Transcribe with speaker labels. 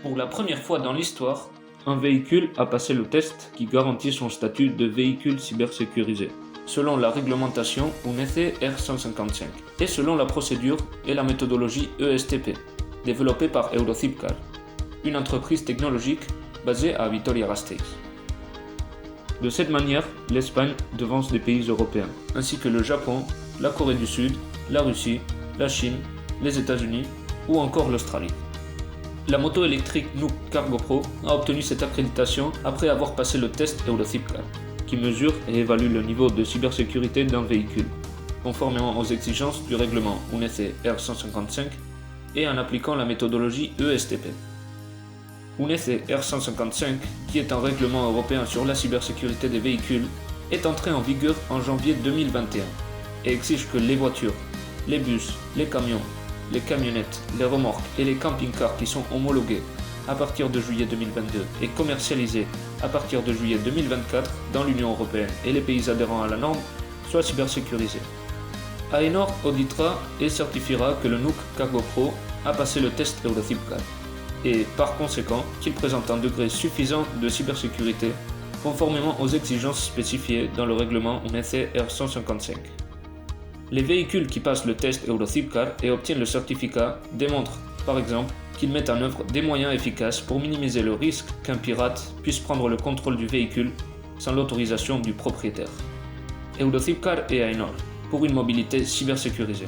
Speaker 1: Pour la première fois dans l'histoire, un véhicule a passé le test qui garantit son statut de véhicule cybersécurisé, selon la réglementation UNECE R155, et selon la procédure et la méthodologie ESTP, développée par Eurocipcar, une entreprise technologique basée à Vitoria-Gasteiz. De cette manière, l'Espagne devance des pays européens, ainsi que le Japon, la Corée du Sud, la Russie, la Chine, les États-Unis ou encore l'Australie. La moto électrique Nuuk Cargo Pro a obtenu cette accréditation après avoir passé le test Eurocipcar, qui mesure et évalue le niveau de cybersécurité d'un véhicule, conformément aux exigences du règlement UNECE R155 et en appliquant la méthodologie ESTP. UNECE R155, qui est un règlement européen sur la cybersécurité des véhicules, est entré en vigueur en janvier 2021 et exige que les voitures, les bus, les camions, les camionnettes, les remorques et les camping-cars qui sont homologués à partir de juillet 2022 et commercialisés à partir de juillet 2024 dans l'Union européenne et les pays adhérents à la norme soient cybersécurisés. Aenor auditera et certifiera que le Nuuk Cargo Pro a passé le test Eurocipcar et, par conséquent, qu'il présente un degré suffisant de cybersécurité conformément aux exigences spécifiées dans le règlement UNECE R155. Les véhicules qui passent le test Eurocipcar et obtiennent le certificat démontrent, par exemple, qu'ils mettent en œuvre des moyens efficaces pour minimiser le risque qu'un pirate puisse prendre le contrôle du véhicule sans l'autorisation du propriétaire. Eurocipcar et Aenor, pour une mobilité cybersécurisée.